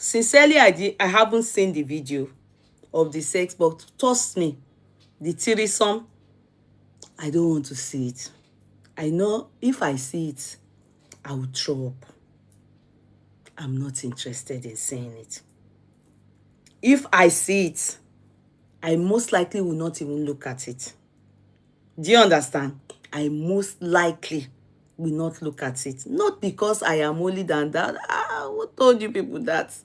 Sincerely, I haven't seen the video of the sex, but trust me, the threesome, I don't want to see it. I know if I see it, I will throw up. I'm not interested in seeing it. If I see it, I most likely will not even look at it. Do you understand? I most likely will not look at it. Not because I am holy than that. Who told you people that?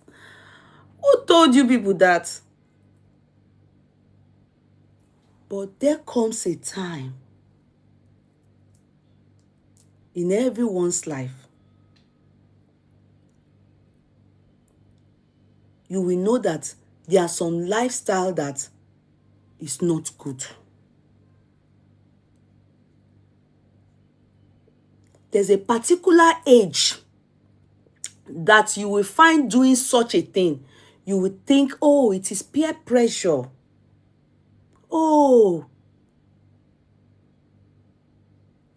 Who told you people that? But there comes a time in everyone's life, you will know that there are some lifestyle that is not good. There's a particular age that you will find doing such a thing. You will think, oh, it is peer pressure. Oh,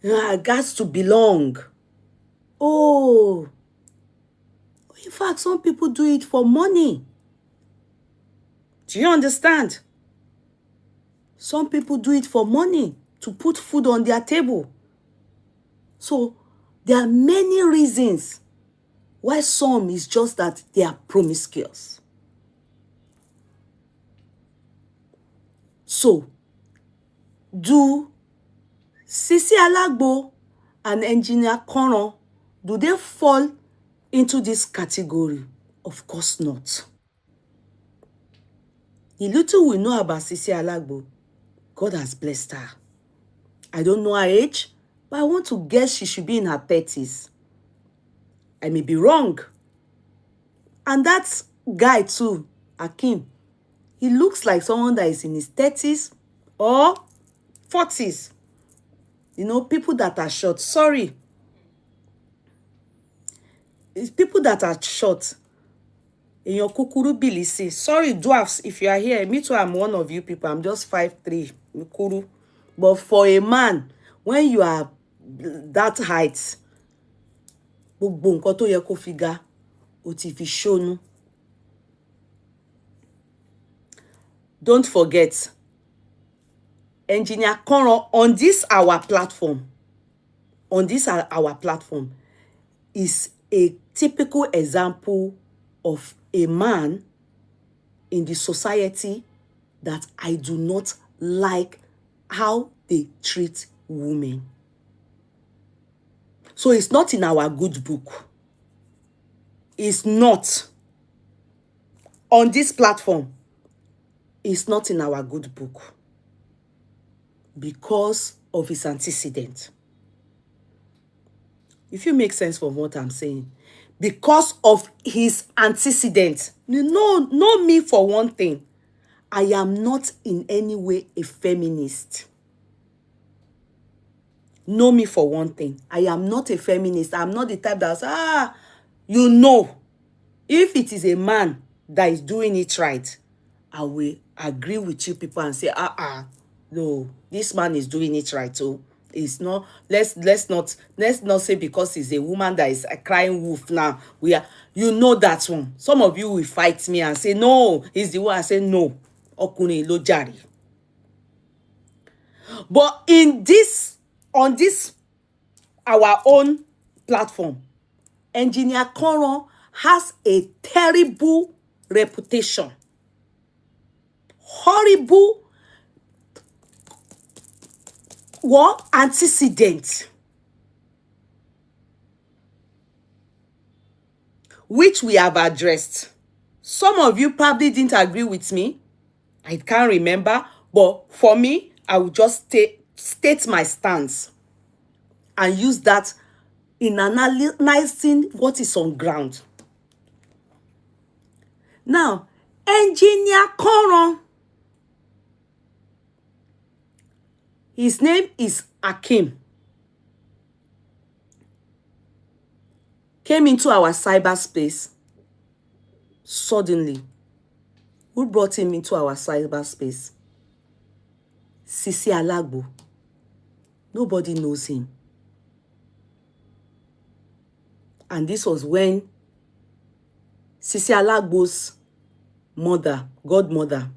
I got to belong. Oh, in fact, some people do it for money. Do you understand? Some people do it for money, to put food on their table. So there are many reasons why some is just that they are promiscuous. So, do Sisi Alagbo and Engineer Kono, do they fall into this category? Of course not. The little we know about Sisi Alagbo, God has blessed her. I don't know her age, but I want to guess she should be in her 30s. I may be wrong. And that guy too, Akim, he looks like someone that is in his 30s or 40s. You know, people that are short. Sorry. It's people that are short. In your kukuru bilisi. Sorry, dwarfs, if you are here. Me too, I'm one of you people. I'm just 5'3", kukuru. But for a man, when you are that height, gbogbo nǹkan tó yẹ kó fi ga, ó ti fi ṣónú. Don't forget, Engineer Kono on this our platform, is a typical example of a man in the society that I do not like how they treat women. So it's not in our good book. It's not. On this platform, it's not in our good book because of his antecedent. If you make sense from what I'm saying, because of his antecedent, know me for one thing. I am not in any way a feminist. Know me for one thing. I am not a feminist. I'm not the type that's, you know, if it is a man that is doing it right, I will agree with you people and say, no, this man is doing it right. So it's not, let's not say because he's a woman that is a crying wolf now. You know that one. Some of you will fight me and say, no, he's the one. I say, no. Okuni lo jari. But on this, our own platform, Engineer Kono has a terrible reputation. Horrible antecedent, which we have addressed. Some of you probably didn't agree with me. I can't remember. But for me, I will just state my stance and use that in analyzing what is on ground. Now, Engineer Kono, his name is Akim, came into our cyberspace suddenly. Who brought him into our cyberspace? Sisi Alagbo. Nobody knows him. And this was when Sisi Alagbo's mother, godmother.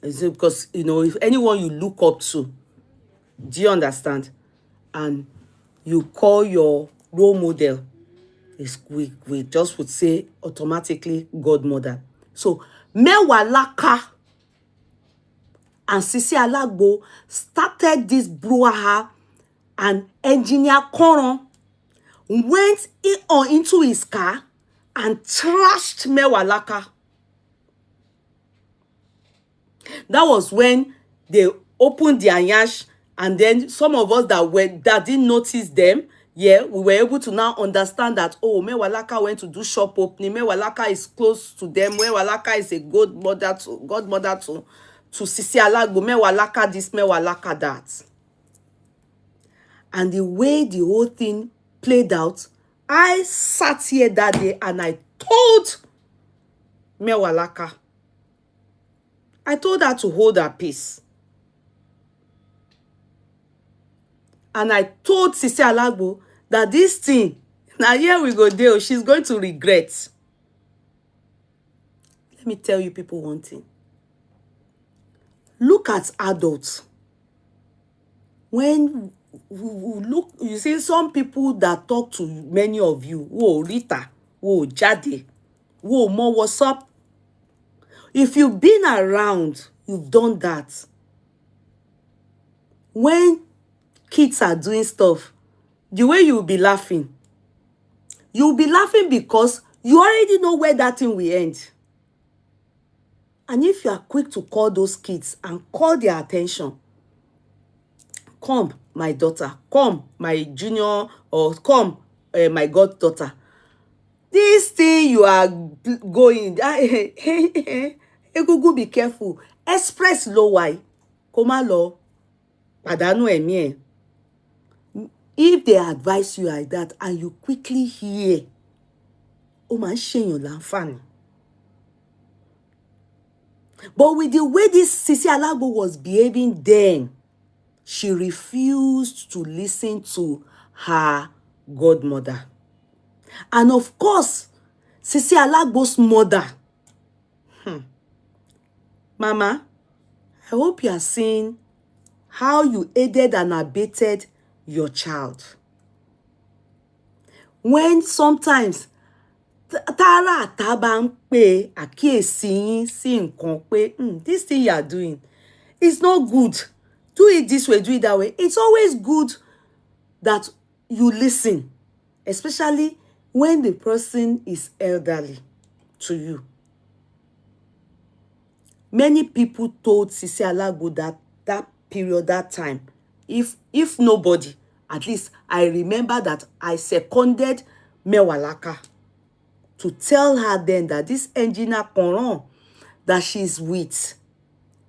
Because, you know, if anyone you look up to, do you understand? And you call your role model, we just would say automatically godmother. So Mewalaka and Sisi Alagbo started this brouhaha, and Engineer Koron went into his car and trashed Mewalaka. That was when they opened their yash, and then some of us that didn't notice them, yeah, we were able to now understand that, oh, Mewalaka went to do shop opening. Mewalaka is close to them. Mewalaka is a godmother to Sisi Alagbo. Mewalaka this, Mewalaka that. And the way the whole thing played out, I sat here that day and I told Mewalaka, I told her to hold her peace. And I told Sisi Alagbo that this thing, now here we go there, she's going to regret. Let me tell you people one thing. Look at adults. When look, you see some people that talk to many of you, whoa, Rita, whoa, Jade, whoa, Mo, what's up? If you've been around, you've done that. When kids are doing stuff, the way you'll be laughing because you already know where that thing will end. And if you are quick to call those kids and call their attention, come, my daughter, come, my junior, or come, my goddaughter, this thing you are going, Egungun, be careful. Express low why. Koma lo. Padanu emi. If they advise you like that and you quickly hear, o ma sheyan lanfani. But with the way this Sisi Alagbo was behaving then, she refused to listen to her godmother. And of course, Sisi Alagbo's mother. Mama, I hope you are seeing how you aided and abetted your child. When sometimes Tara Taban pe àkíyèsí yín sí nǹkan pé this thing you are doing is not good. Do it this way, do it that way. It's always good that you listen, especially when the person is elderly to you. Many people told Sisi Alagbo that period, that time, if nobody, at least I remember that I seconded Mewalaka to tell her then that this engineer Koron that she's with,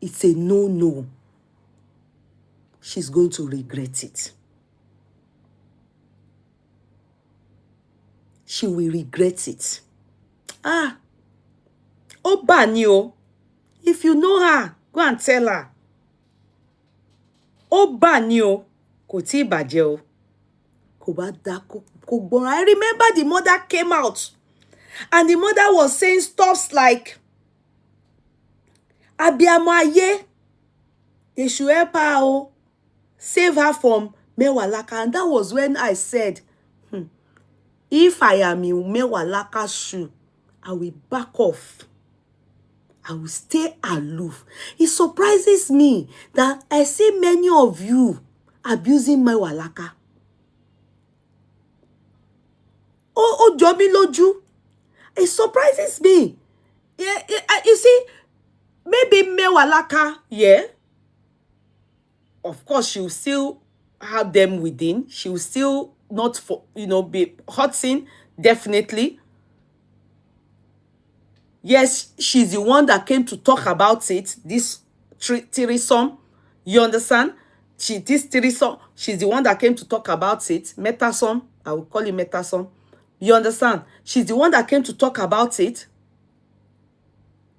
it's a no-no. She's going to regret it. She will regret it. Banyo. If you know her, go and tell her. Banyo. Kò tí bàjẹ́ o. Kò bá dá kò gbọ́n. I remember the mother came out and the mother was saying stuff like, Abiyamo ayé, they should help her o. Save her from Mewalaka. And that was when I said, if I am in Mewalaka's shoe, I will back off. I will stay aloof. It surprises me that I see many of you abusing Mewalaka. Oh, Jobi Loju. It surprises me. Yeah, you see, maybe Mewalaka, yeah. Of course, she will still have them within. She will still not, be hurting, definitely. Yes, she's the one that came to talk about it, this threesome. You understand? This threesome, she's the one that came to talk about it. Metasome, I will call it metasome. You understand? She's the one that came to talk about it.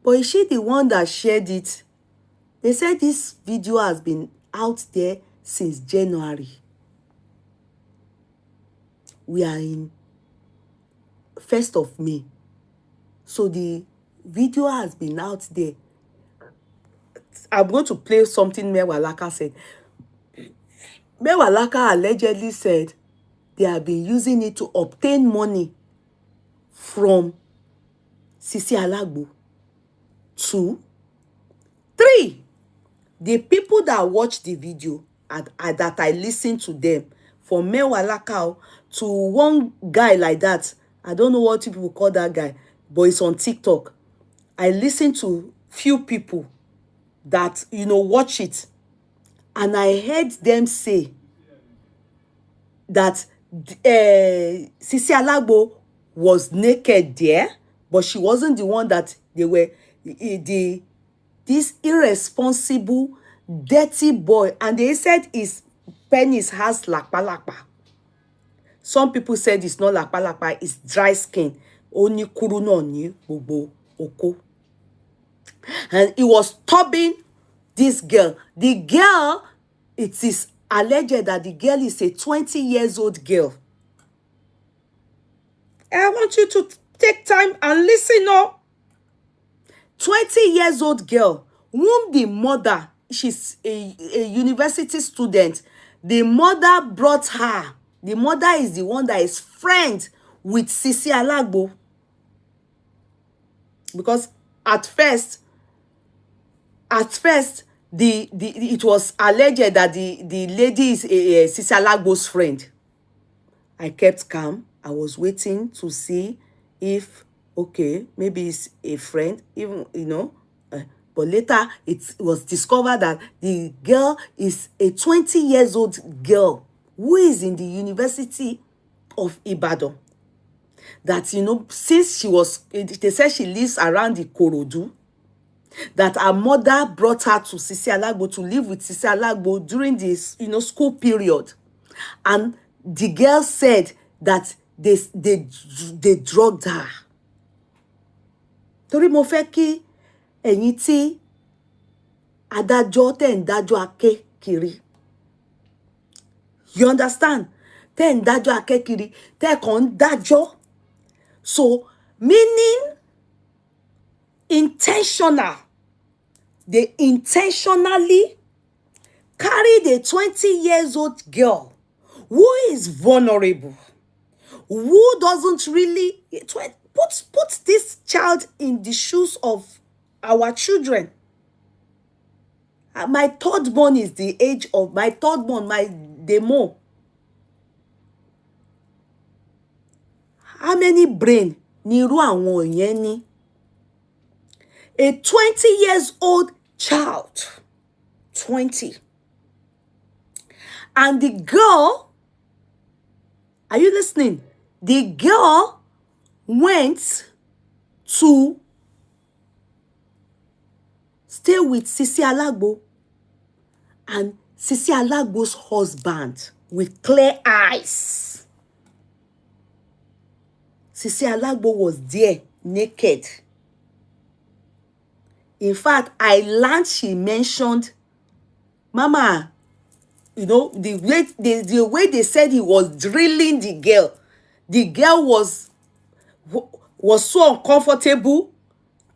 But is she the one that shared it? They said this video has been out there since January. We are in 1st of May. So the video has been out there. I'm going to play something Mewalaka said. Mewalaka allegedly said they have been using it to obtain money from Sisi Alagbo. 2. 3. The people that watch the video and that I listen to them, from Mewalaka to one guy like that, I don't know what people call that guy, but it's on TikTok. I listen to few people that, watch it, and I heard them say that Sisi Alagbo was naked there, but she wasn't the one that they were, this irresponsible, dirty boy, and they said his penis has lakpa. Some people said it's not lakpa, it's dry skin. Oni kuru no ni gbogbo oko. And he was stopping this girl. The girl, it is alleged that the girl is a 20 years old girl. I want you to take time and listen up. 20 years old girl, whom the mother, she's a university student. The mother brought her. The mother is the one that is friend with Sisi Alagbo. Because at first, it was alleged that the lady is Sisi Alagbo's friend. I kept calm. I was waiting to see if, okay, maybe it's a friend, even, but later it was discovered that the girl is a 20 years old girl who is in the University of Ibadan. That, since she was, they said she lives around the Korodu, that her mother brought her to Sisi Alagbo to live with Sisi Alagbo during this, school period. And the girl said that they drugged her. Torí mo fẹ́ kí ẹ̀yin tí adájọ́ tẹ́ ń dájọ́ ake kiri. You understand? Tẹ́ ń dájọ́ ake kiri, tẹ́ kàn ń dájọ́. So, meaning intentional. They intentionally carried a 20 years old girl who is vulnerable, who doesn't really put this child in the shoes of our children. My third born is the age of my third born, my demo. How many brain ni irú àwọn yẹn ní? A 20 years old child. 20. And the girl, are you listening? The girl went to stay with Sisi Alagbo, and Sisi Alagbo's husband with clear eyes. Sisi Alagbo was there naked. In fact, I learned she mentioned, Mama, the way they said he was drilling the girl. The girl was so uncomfortable,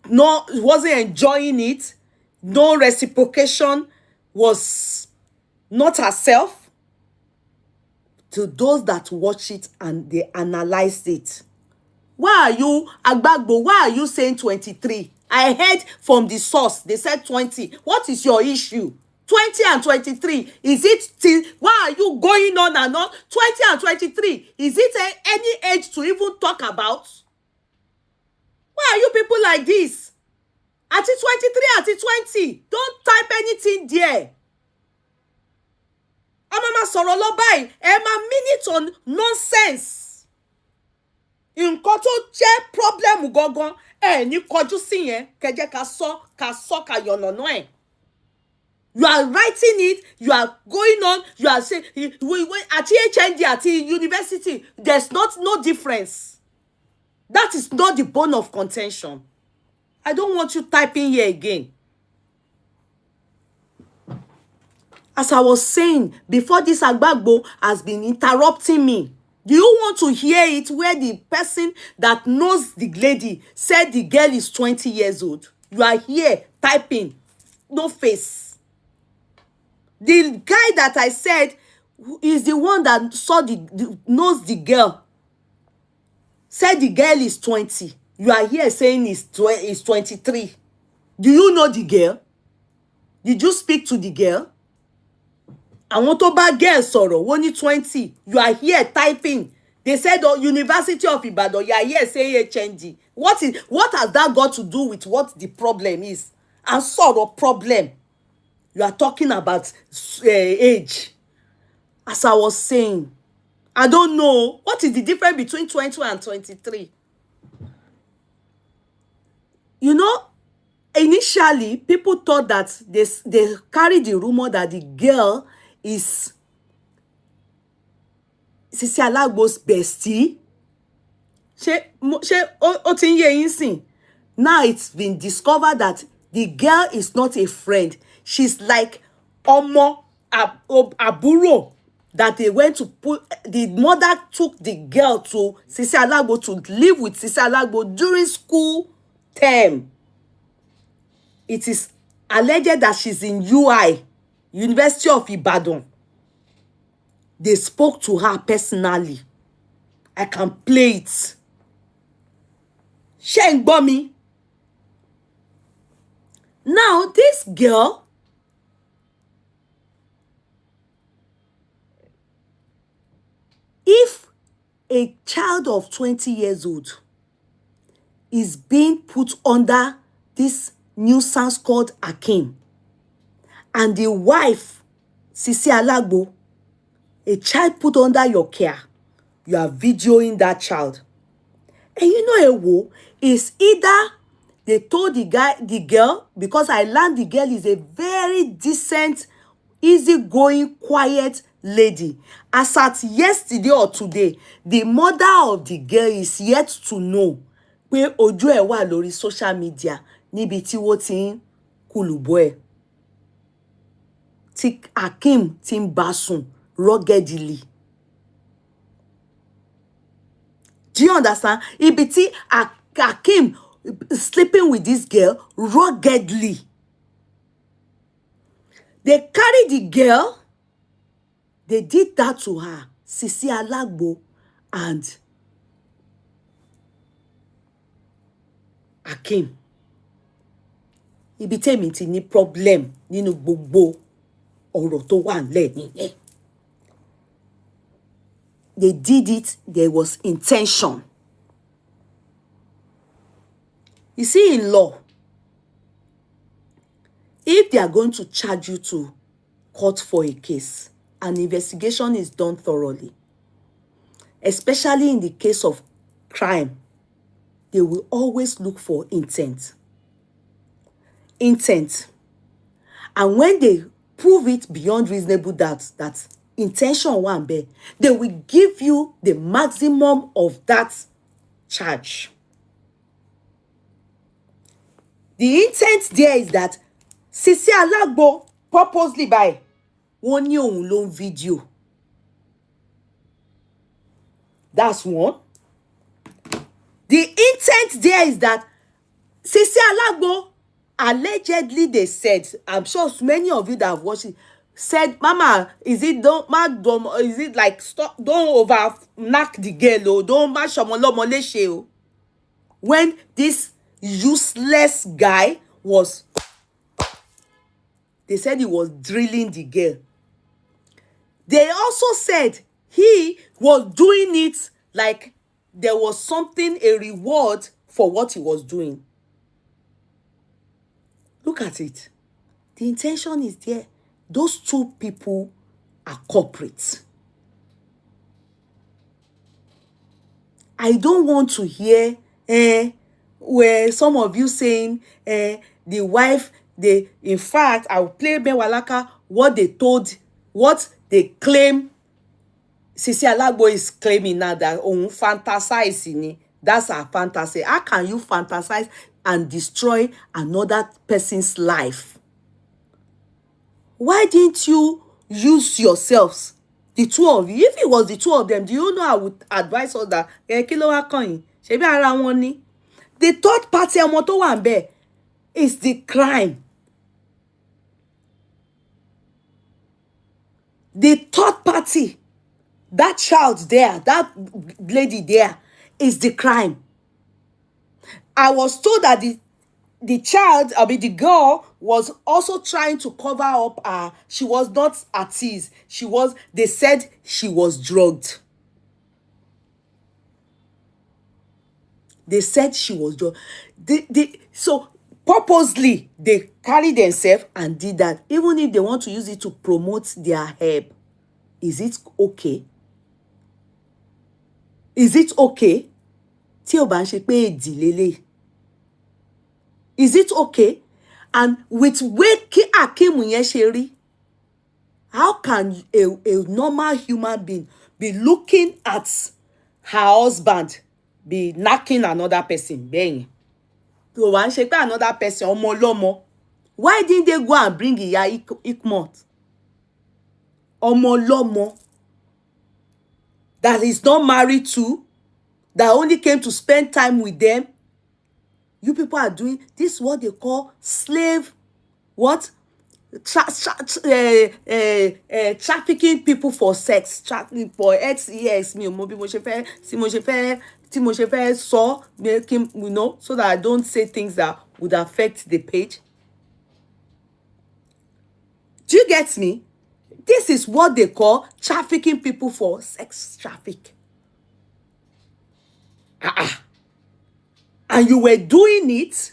wasn't enjoying it, no reciprocation, was not herself. To those that watch it and they analyzed it. Why are you, Agbagbo, why are you saying 23? I heard from the source, they said 20. What is your issue? 20 and 23. Is it still, why are you going on and on? 20 and 23. Is it any age to even talk about? Why are you people like this? At 23, at 20. Don't type anything there. Amama sọ̀rọ̀ lọ báyìí, ẹ máa minute on nonsense. Nǹkan tó jẹ́ problem gangan, ní kọjú sí yẹn, kẹjẹ́ ká sọ ká yànnàná ẹ̀. You are writing it, you are going on, you are saying, at HND, at university, there's no difference. That is not the bone of contention. I don't want you typing here again. As I was saying, before this Agbagbo has been interrupting me, Do you want to hear it where the person that knows the lady said the girl is 20 years old? You are here typing, no face. The guy that I said is the one that saw knows the girl. Said the girl is 20. You are here saying is 23. Do you know the girl? Did you speak to the girl? I want to buy girl sọ̀rọ̀, only 20. You are here typing. They said University of Ibadan. You are here saying HND. What has that got to do with what the problem is? And sọ̀rọ̀ problem. You are talking about age. As I was saying, I don't know. What is the difference between 20 and 23? You know, initially, people thought that they carried the rumor that the girl is Sisi Alagbo's bestie. Now it's been discovered that the girl is not a friend. She's like Omo Aburo, that they went to put. The mother took the girl to Sisi Alagbo to live with Sisi Alagbo during school term. It is alleged that she's in UI, University of Ibadan. They spoke to her personally. I can play it. Sheng Bomi. Now, this girl, if a child of 20 years old is being put under this nuisance called Akim, and the wife, Sisi Alagbo, a child put under your care, you are videoing that child. And you know, Ewo, is either they told the girl, because I learned the girl is a very decent, easygoing, quiet lady. As at yesterday or today, the mother of the girl is yet to know pé ojú ẹ̀ wà lórí social media níbi tí wọ́n ti ń kùlùbọ́ ẹ̀. Tí Akim ti ń bá sùn ruggedly. Do you understand? Ibi tí Akim sleeping with this girl ruggedly. They carried the girl. They did that to her, Sisi Alagbo and Akim. Ibi tèmi ti ní problem nínú gbogbo ọ̀rọ̀ tó wà nílẹ̀ nìyẹn. They did it. There was intention. You see, in law, if they are going to charge you to court for a case, an investigation is done thoroughly. Especially in the case of crime, they will always look for intent. Intent. And when they prove it beyond reasonable doubt that intention one be, they will give you the maximum of that charge. The intent there is that Sisi Alagbo purposely by wọ́n ní òun ló ń video. That's one. The intent there is that Sisi Alagbo, allegedly they said, I'm sure many of you that have watched it, said, Mama, is it like stop, don't over knock the girl, don't mash moleshe. When this useless guy was, they said he was drilling the girl. They also said he was doing it like there was something, a reward for what he was doing. Look at it. The intention is there. Those two people are culprits. I don't want to hear where some of you saying the wife, in fact, I will play Bewalaka what they told, what they claim Sisi Alagbo is claiming now that Ohun fantasizing. That's her fantasy. How can you fantasize and destroy another person's life? Why didn't you use yourselves? the two of you. If it was the two of them, do you know I would advise us that kí ló wá kàn yín? Ṣebí ara wọn ni. The third party ọmọ tó wà ńbẹ̀ is the crime. The third party, that child there, that lady there, is the crime. I was told that the child, the girl, was also trying to cover up she was not at ease. They said she was drugged. They said she was drugged. So purposely, they carried themselves and did that. Even if they want to use it to promote their herb. Is it okay? Is it okay? Tí ó bá ń ṣe pé èdì lélẹ̀. Is it okay? And with way kí Akeem yẹn ṣe rí, how can a normal human being be looking at her husband be knacking another person? Bẹ́yìn. Tí ó bá ń ṣe pé another person ọmọ ọlọ́mọ. Why didn't they go and bring Ìyá Ikmot? Ọmọ ọlọ́mọ that is not married to, that only came to spend time with them. You people are doing this is what they call slave, what? Trafficking people for sex, trafficking for sex. Me, mo bí mo ṣe fẹ́, tí mo ṣe fẹ́ sọ, you know, so that I don't say things that would affect the page. Do you get me? This is what they call trafficking people for sex traffic. And you were doing it.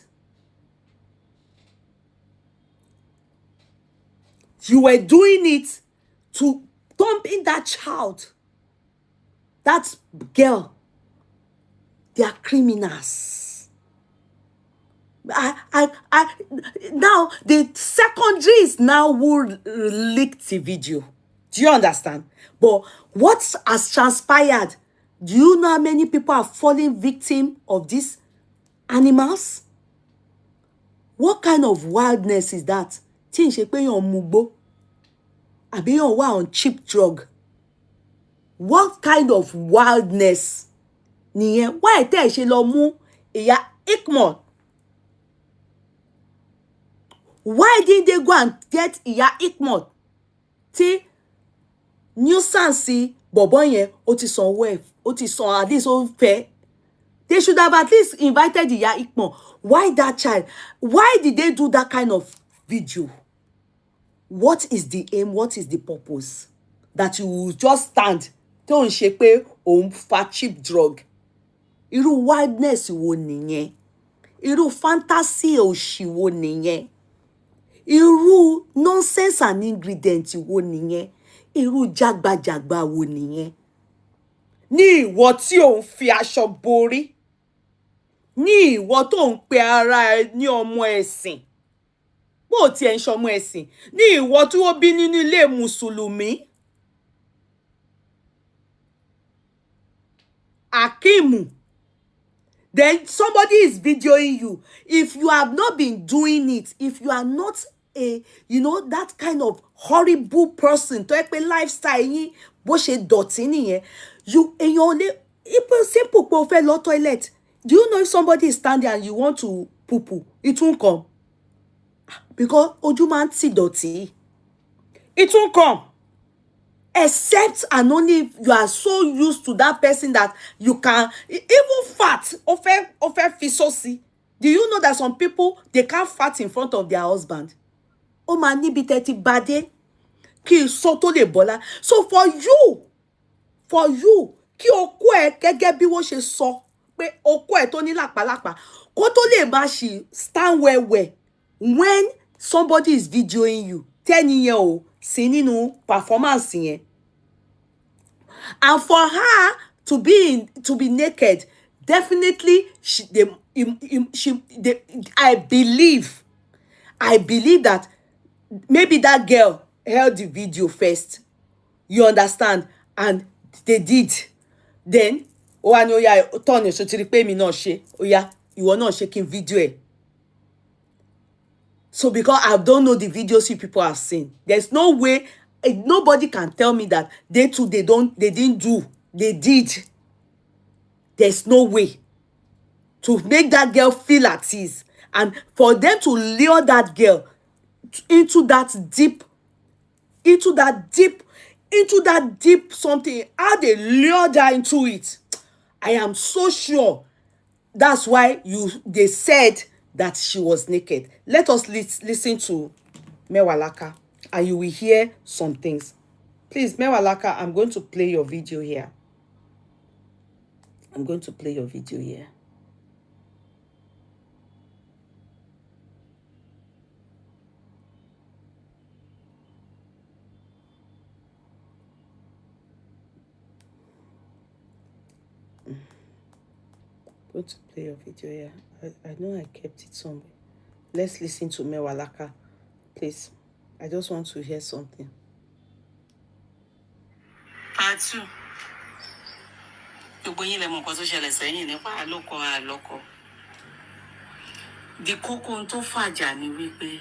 You were doing it to dump in that child. That girl. They are criminals. Now the secondaries now will leak the video. Do you understand? But what has transpired? Do you know how many people are falling victim of these animals? What kind of wildness is that? Tí ń ṣe pé yàn mugbo, àbí yàn wà on cheap drug. What kind of wildness nìyẹn? Why tẹ́ ẹ ṣe lọ mú Ìyá Ikmot? Why didn't they go and get Ìyá Ikmot? Tí nuisance bọ̀bọ́ yẹn ó ti san well, ó ti san at least ó fẹ́. They should have at least invited Ìyá Ikmot. Why that child? Why did they do that kind of video? What is the aim? What is the purpose? That you will just stand tó ń ṣe pé òun fa cheap drug. Irú wildness wo nìyẹn? Irú fantasy òṣì wo nìyẹn? Irú nonsense and ingredient wo nìyẹn? Irú jagbajagba wo nìyẹn? Ní ìwọ tí ò ń fi aṣọ borí. Ní ìwọ tó ń pe ara ẹ ní ọmọ ẹ̀sìn. Bó ti ẹ̀ ń ṣọmọ ẹ̀sìn. Ní ìwọ tí wọ́n bí nínú ilé Mùsùlùmí. Akeem. Then somebody is videoing you. If you have not been doing it, if you are not that kind of horrible person, tó ẹ pé lifestyle yín bó ṣe dọ̀tí nìyẹn, èèyàn ò lè, simple pé o fẹ́ lọ toilet. Do you know if somebody is standing and you want to poo, it won't come? Because ojú máa ń tì dọ̀tí. It won't come. Except and only if you are so used to that person that you can, even fat, ofe fisosi. Do you know that some people, they can't fart in front of their husband? Ó máa níbi tẹ́tí bàdé kí so tó lè bọ́lá. So for you, kí okó ẹ gẹ́gẹ́ bí wọ́n ṣe sọ pé okó ẹ tó ní làpálàpá kó tó lè máa ṣì stand well when somebody is videoing you. Tẹ́ni yẹn ò sí nínú performance yẹn. And for her to be naked, definitely I believe that maybe that girl held the video first. You understand? And they did. Then, oya turn so ti rí pé mi náà ṣe. Oya, ìwọ náà ṣe kí n video ẹ. So because I don't know the videos you people have seen, there's no way Nobody can tell me that they too, they didn't do. They did. There's no way to make that girl feel at ease. And for them to lure that girl into that deep something, how they lured her into it, I am so sure that's why they said that she was naked. Let us listen to Mewalaka, and you will hear some things. Please, Mewalaka, I'm going to play your video here. I'm going to play your video here. I'm going to play your video here. I know I kept it somewhere. Let's listen to Mewalaka. Please, I just want to hear something. Part 2. The kókó tó fàjà ni wípé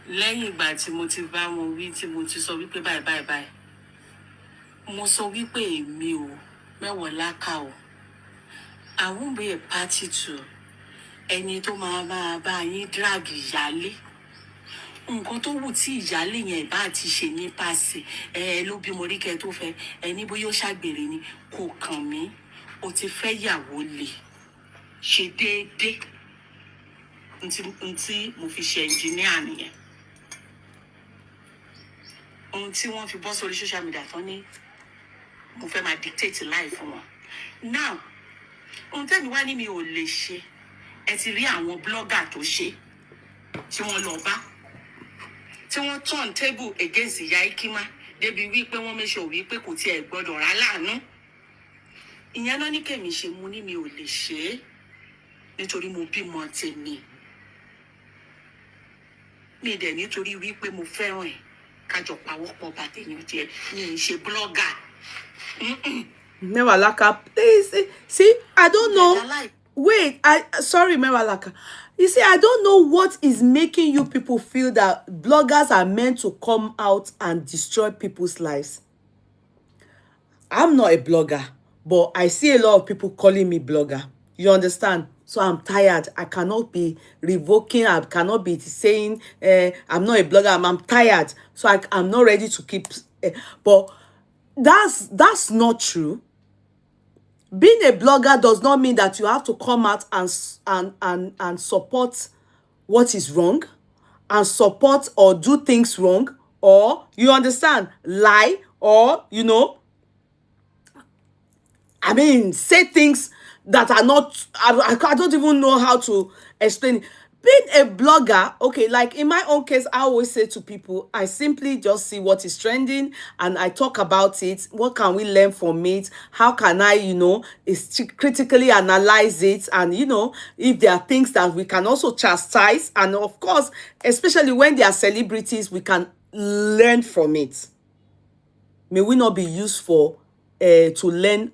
lẹ́yìn ìgbà tí mo ti bá wọn wí tí mo ti sọ wípé bye. Mo sọ wípé èmi o Mewalaka o. I won't be a party to ẹni tó máa bá yín drag ìyálé. Nǹkan tó wù tí ìyálé yẹn bá ti ṣe ní pàṣẹ ló bí mo rí kẹ́ tó fẹ́ ẹni bóyá ó ṣàgbèrè ni kò kàn mí. O ti fẹ́ yàwó lé ṣe déédéé. Nti mo fi ṣe engineer nìyẹn. Ohun tí wọ́n fi bọ́ sórí social media tán ní mo fẹ́ máa dictate life wọn. Now, ohun tẹ́mi wá ní mi ò lè ṣe. Ẹ ti rí àwọn blogger tó ṣe tí wọ́n lọ bá. Tí wọ́n turn table against Ìyá Ikima débi wípé wọ́n make sure wípé kò tiẹ̀ gbọ́dọ̀ rà láàánú. Ìyẹn náà ní kèmi ṣe mo ní mi ò lè ṣe nítorí mo bímọ tèmi. Mi dẹ̀ nítorí wípé mo fẹ́ràn ẹ̀ kájọ pawọ́pọ̀ bá tèmi jẹ́ mi ṣe blogger. Mewalaka, please see, I don't know. Wait, sorry, Mewalaka. You see, I don't know what is making you people feel that bloggers are meant to come out and destroy people's lives. I'm not a blogger, but I see a lot of people calling me blogger. You understand? So I'm tired. I cannot be revoking. I cannot be saying I'm not a blogger. I'm tired. So I'm not ready to keep. But that's not true. Being a blogger does not mean that you have to come out and support what is wrong, and support or do things wrong, or you understand, lie, or I mean, say things that are not, I don't even know how to explain it. Being a blogger, okay, like in my own case, I always say to people, I simply just see what is trending and I talk about it. What can we learn from it? How can I, critically analyze it? And, if there are things that we can also chastise, and of course, especially when they are celebrities, we can learn from it. May we not be used for, to learn,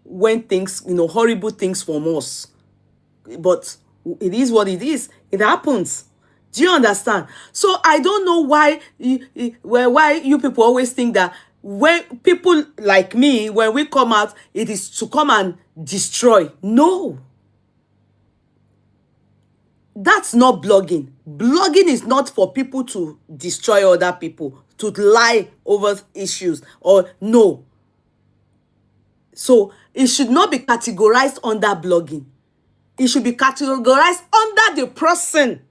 when things, horrible things from us. But it is what it is. It happens. Do you understand? So I don't know why you people always think that when people like me, when we come out, it is to come and destroy. No. That's not blogging. Blogging is not for people to destroy other people, to lie over issues, or no. So it should not be categorized under blogging. It should be categorized under the person.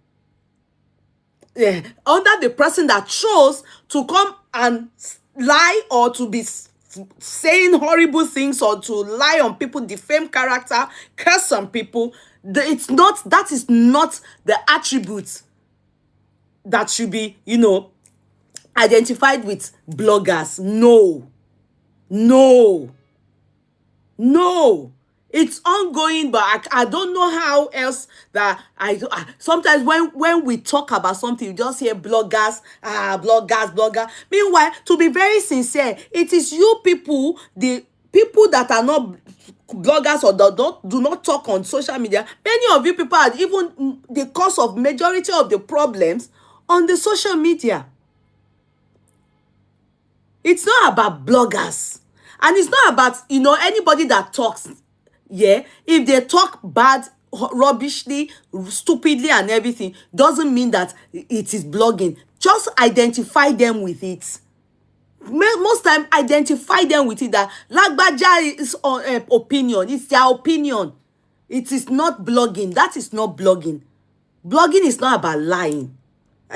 Yeah, under the person that chose to come and lie, or to be saying horrible things, or to lie on people, defame character, curse on people. That is not the attributes that should be, identified with bloggers. No. It's ongoing, but I don't know how else that sometimes when we talk about something, you just hear blogger. Meanwhile, to be very sincere, it is you people, the people that are not bloggers or do not talk on social media. Many of you people are even the cause of majority of the problems on the social media. It's not about bloggers. And it's not about, anybody that talks. Yeah, if they talk bad, rubbishly, stupidly and everything, doesn't mean that it is blogging. Just identify them with it. Most time, identify them with it that Lagbaja is opinion. It's their opinion. It is not blogging. That is not blogging. Blogging is not about lying.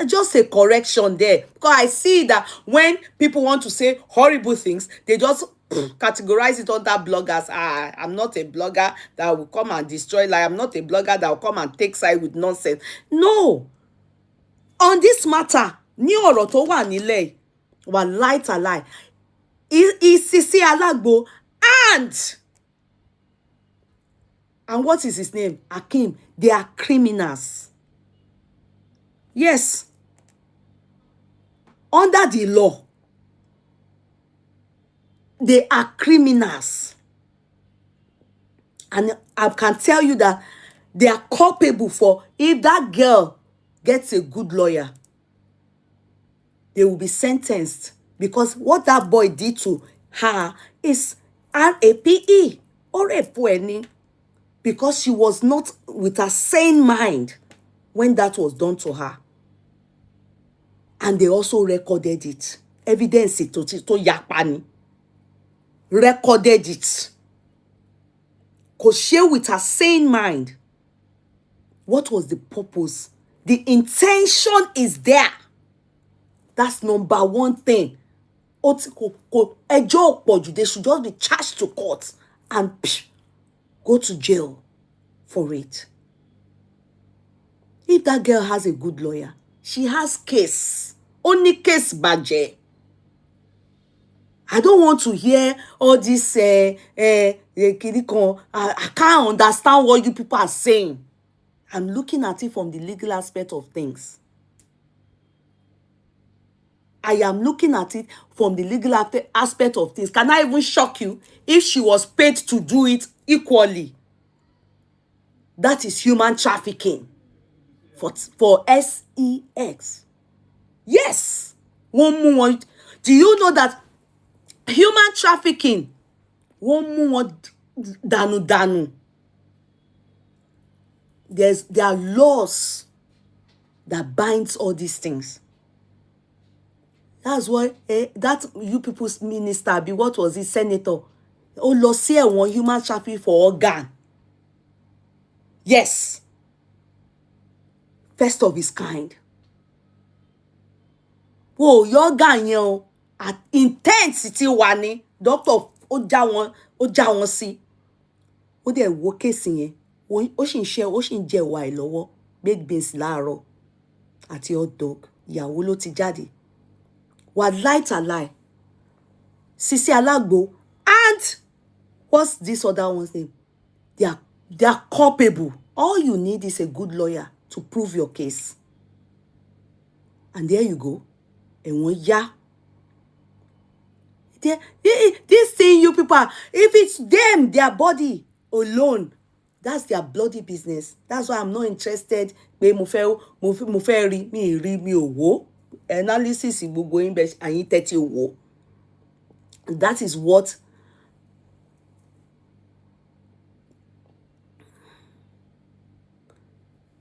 Just a correction there, because I see that when people want to say horrible things, they just categorize it under bloggers. I'm not a blogger that will come and destroy. Like, I'm not a blogger that will come and take side with nonsense. No. On this matter, ní ọ̀rọ̀ tó wà nílẹ̀ wà light a lie. Sisi Alagbo and what is his name? Akim. They are criminals. Yes. Under the law, they are criminals. And I can tell you that they are culpable for, if that girl gets a good lawyer, they will be sentenced, because what that boy did to her is RAPE or a because she was not with a sane mind when that was done to her. And they also recorded it. Evidence to yapani. Recorded it. Because she with her sane mind. What was the purpose? The intention is there. That's number one thing. They should just be charged to court and go to jail for it. If that girl has a good lawyer, she has case. Only case baje. I don't want to hear all this I can't understand what you people are saying. I'm looking at it from the legal aspect of things. I am looking at it from the legal aspect of things. Can I even shock you? If she was paid to do it equally, that is human trafficking for sex. Yes. One more. Do you know that human trafficking? One more danu. There are laws that binds all these things. That's why that you people's minister be, what was he, senator? Oh, Lucia want human trafficking for organ. Yes. First of his kind. Whoa, your organ at intensity one. Doctor Oja won see. O de wo case yen. O shin share, o shin je wa ilowo. Baked beans láàárọ̀ àti hot dog. Ìyàwó ló ti jáde. Wa light a lie. Sisi Alagbo and what's this other one's name? They are culpable. All you need is a good lawyer to prove your case. And there you go. And one this thing you people, if it's them, their body alone, that's their bloody business. That's why I'm not interested. Mi owo analysis going best and 30 owo. That is what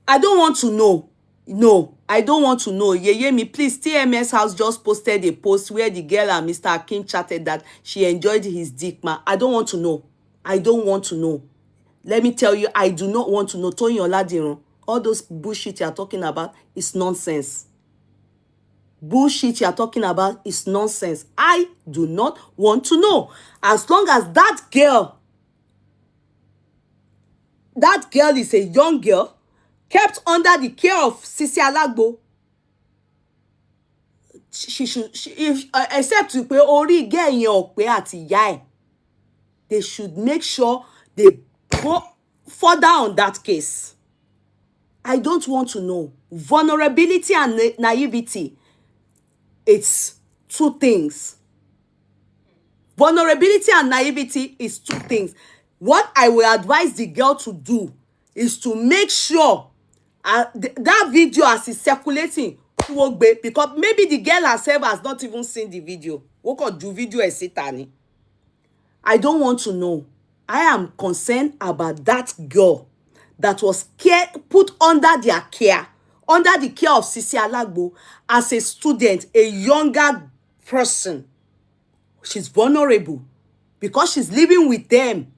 I don't want to know. No, I don't want to know. Yeyye me, please. TMS House just posted a post where the girl and Mr. Akin chatted that she enjoyed his dick, man. I don't want to know. I don't want to know. Let me tell you, I do not want to know. Toyin Oladiran, all those bullshit you're talking about is nonsense. Bullshit you're talking about is nonsense. I do not want to know. As long as that girl is a young girl, kept under the care of Sisi Alagbo, she should, except to pay ori get yen ope ati ìyá ẹ̀, they should make sure they go further on that case. I don't want to know. Vulnerability and naivety, it's two things. Vulnerability and naivety is two things. What I will advise the girl to do is to make sure that video as is circulating, because maybe the girl herself has not even seen the video. Ó kàn ju video ẹ̀ síta ni. I don't want to know. I am concerned about that girl that was put under their care, under the care of Sisi Alagbo as a student, a younger person. She's vulnerable because she's living with them.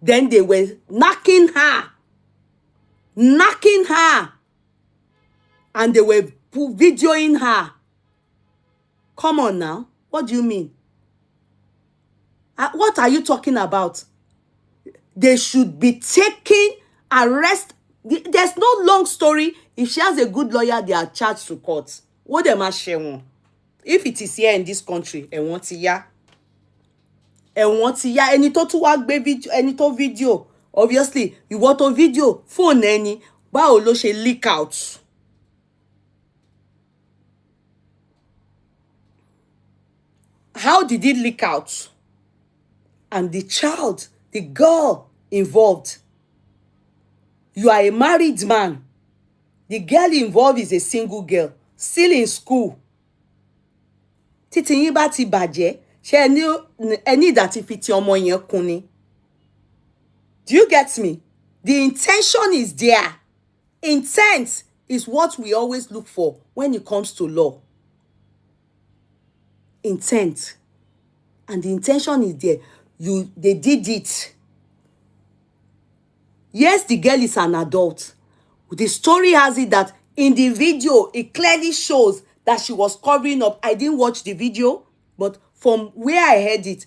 Then they were knocking her, and they were videoing her. Come on now. What do you mean? What are you talking about? They should be taken, arrest. There's no long story. If she has a good lawyer, they are charged to court. What dem a share one? If it is here in this country, ẹ̀wọ̀n ti yá. Ẹni tó tún wá gbé video, ẹni tó video. Obviously, ìwọ tó video, phone ẹni, báwo ló ṣe leak out? How did it leak out? And the child, the girl involved. You are a married man. The girl involved is a single girl, still in school. Títí yín bá ti bàjẹ́, ṣé ẹni ìdàtí fi ti ọmọ yẹn kún ni? Do you get me? The intention is there. Intent is what we always look for when it comes to law. Intent. And the intention is there. They did it. Yes, the girl is an adult. The story has it that in the video, it clearly shows that she was covering up. I didn't watch the video, but from where I heard it,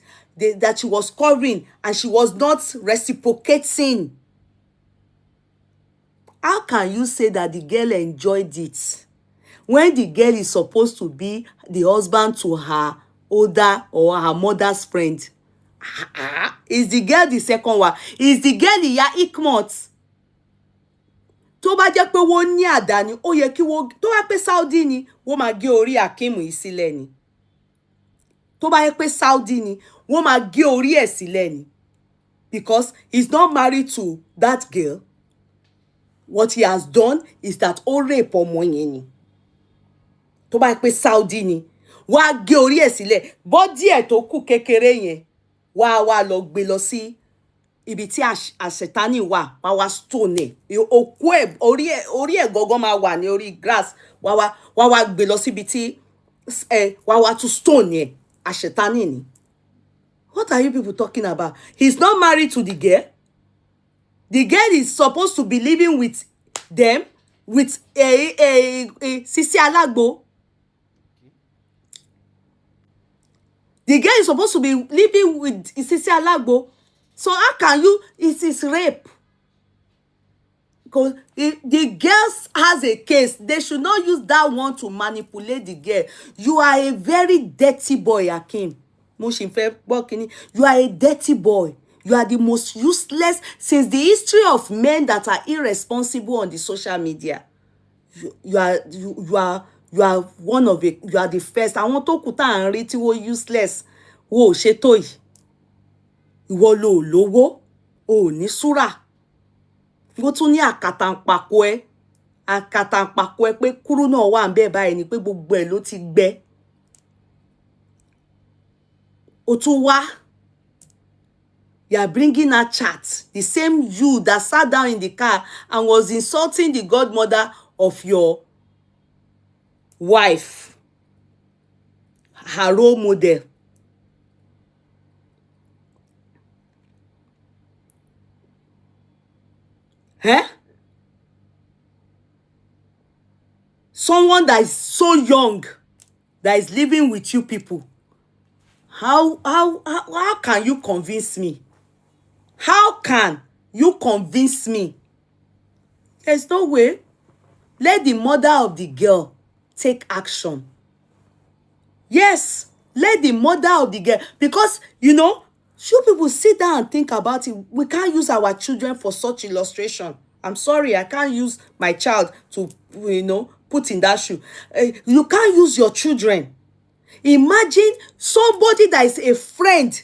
that she was covering and she was not reciprocating. How can you say that the girl enjoyed it when the girl is supposed to be the husband to her older or her mother's friend? Is the girl the second one? Is the girl ìyá Ikmot? Tó bá jẹ́ pé wọ́n ní àdáni, ó yẹ kí wọ́n, tó bá pé Saudi ni, wọ́n máa gé orí Hakeem yìí sílẹ̀ ni. Tó bá jẹ́ pé Saudi ni, wọ́n máa gé orí ẹ̀ sílẹ̀ ni. Because he's not married to that girl. What he has done is that ó rape ọmọ yẹn ni. Tó bá jẹ́ pé Saudi ni, wọ́n á gé orí ẹ̀ sílẹ̀. Bọ́dí ẹ̀ tó kù kékeré yẹn, wá lọ gbé lọ sí ibi tí àṣetánì wà, wá stone ẹ̀. Òkú ẹ̀, orí ẹ̀ gangan máa wà ní orí grass. Wá gbé lọ síbi tí wá tún stone ẹ̀. Àṣetánì ni. What are you people talking about? He's not married to the girl. The girl is supposed to be living with them, with a Sisi Alagbo. The girl is supposed to be living with Sisi Alagbo. So how can you? It is rape. Because the girls has a case. They should not use that one to manipulate the girl. You are a very dirty boy, Hakeem. You are a dirty boy. You are the most useless since the history of men that are irresponsible on the social media. You are one of it. You are the first. I want to kuta and reti wo useless. Wo ṣe tó yìí. Ìwọ ló lówó, o ní súrà. Wo tún ní àkàtàǹpàkò ẹ. Àkàtàǹpàkò ẹ pé kúrú náà wà ńbẹ̀ báyìí ni pé gbogbo ẹ̀ ló ti gbẹ. O tún wá. You are bringing a chat. The same you that sat down in the car and was insulting the godmother of your wife. Her role model. Huh? Someone that is so young that is living with you people. How can you convince me? How can you convince me? There's no way. Let the mother of the girl take action. Yes, let the mother of the girl, because, you know, you people sit down and think about it. We can't use our children for such illustration. I'm sorry, I can't use my child to, you know, put in that shoe. You can't use your children. Imagine somebody that is a friend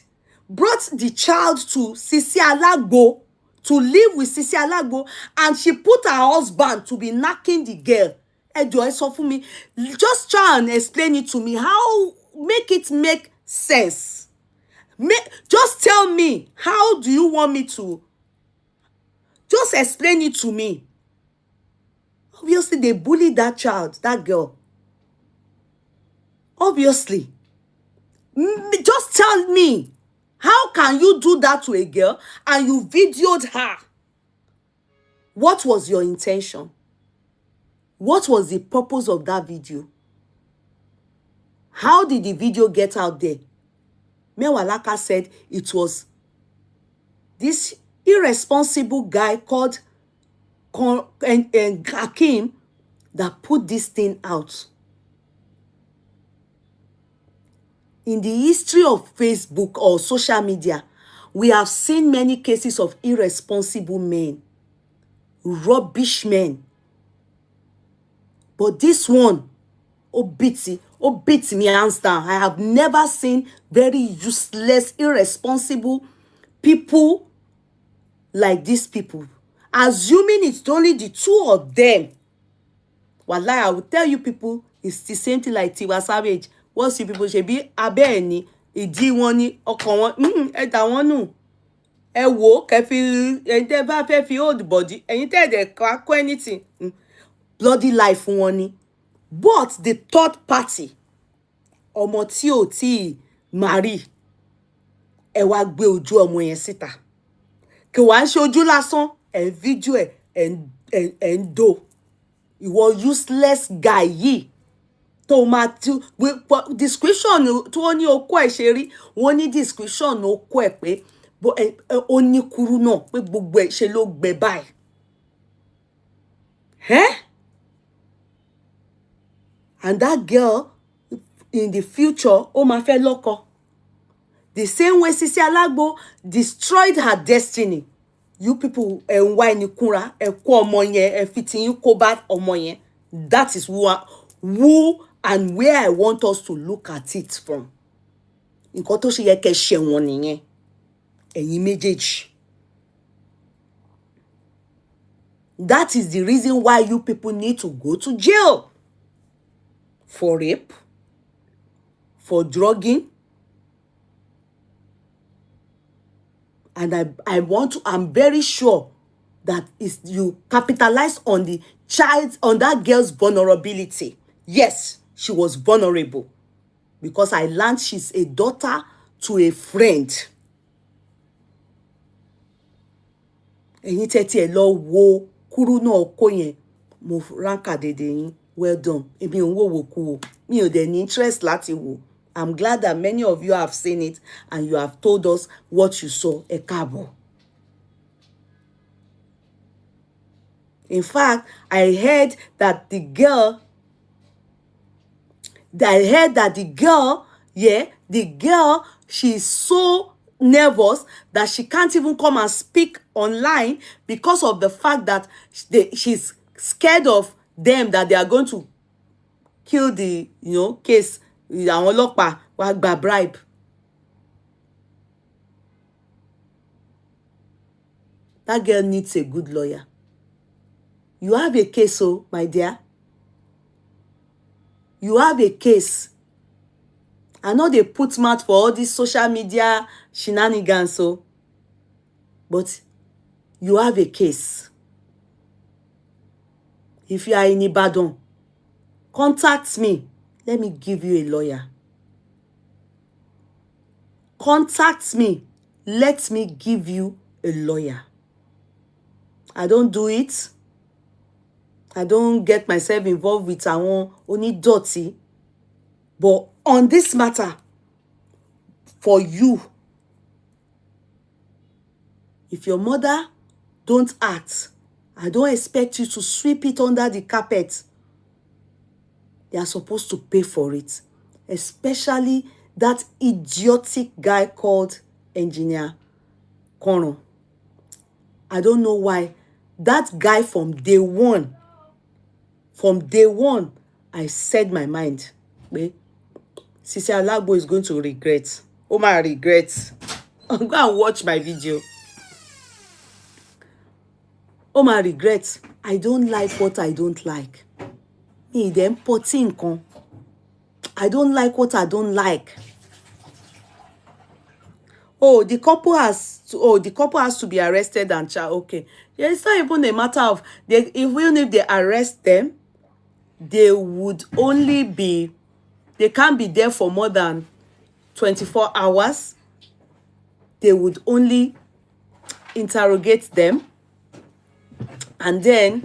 brought the child to Sisi Alagbo to live with Sisi Alagbo, and she put her husband to be knocking the girl. Ẹ jọ̀ọ́, ẹ sọ fún mi. Just try and explain it to me. How make it make sense. Just tell me, how do you want me to? Just explain it to me. Obviously, they bullied that child, that girl. Obviously. Just tell me, how can you do that to a girl and you videoed her? What was your intention? What was the purpose of that video? How did the video get out there? Mewalaka said it was this irresponsible guy called Hakim that put this thing out. In the history of Facebook or social media, we have seen many cases of irresponsible men, rubbish men. But this one, beats me hands down. I have never seen very useless, irresponsible people like these people. Assuming it's only the two of them. Wallahi, I will tell you people, it's the same thing like Tiwa Savage. What's you people should be abeni, ìdí wọn ni, ọkàn wọn, ẹ dà wọ́n nù. Ẹ wò kẹ́ fi ẹ bá fẹ́ fi hold body, ẹ̀yin tẹ́ dẹ̀ kọ anything. Bloody life wọn ni. But the third party, ọmọ tí ò tí marry, ẹ wá gbé ojú ọmọ yẹn síta. Kí wá ṣe ojú lásán, ẹ video ẹ ń do. Ìwọ useless guy yìí. To ma description tó ní okó ẹ̀ ṣe rí, wọ́n ní description okó ẹ̀ pé ó ní kúrú náà pé gbogbo ẹ̀ ṣe ló gbẹ báyìí. And that girl in the future, ó máa fẹ́ lọ́kọ. The same way Sisi Alagbo destroyed her destiny. You people ń wá ẹni kúnra, ẹ kó ọmọ yẹn, ẹ fi tí yín kó bá ọmọ yẹn. That is who and where I want us to look at it from. Nǹkan tó ṣe yẹ kẹ́ ṣe wọ́n nìyẹn. Ẹ̀yin méjèèjì. That is the reason why you people need to go to jail. For rape, for drugging. And I'm very sure that you capitalize on the child, on that girl's vulnerability. Yes, she was vulnerable. Because I learned she's a daughter to a friend. Ẹ̀yin tẹ́tí ẹ lọ wo kúrú náà kó yẹn, mo ranka dédé yín. Well done. Èmi ò ń wò kú o. Mi ò dẹ̀ ní interest láti wò. I'm glad that many of you have seen it and you have told us what you saw. Ẹ káàbọ̀. In fact, I heard that the girl, she's so nervous that she can't even come and speak online because of the fact that she's scared of them, that they are going to kill the, case. Àwọn ọlọ́pàá wá gba bribe. That girl needs a good lawyer. You have a case, my dear. You have a case. I know they put mouth for all these social media shenanigans, but you have a case. If you are in Ibadan, contact me. Let me give you a lawyer. Contact me. Let me give you a lawyer. I don't do it. I don't get myself involved with àwọn onídọ̀tí. But on this matter, for you, if your mother don't act, I don't expect you to sweep it under the carpet. They are supposed to pay for it. Especially that idiotic guy called Engineer Kono. I don't know why. That guy from day one, I said my mind. Sisi Alagbo is going to regret. Oh my regrets. Go and watch my video. Oh my regrets. I don't like what I don't like. Me dem potty nkan. I don't like what I don't like. Oh, the couple has to be arrested and charged. Okay. Yeah, it's not even a matter of even if they arrest them, they can't be there for more than 24 hours. They would only interrogate them, and then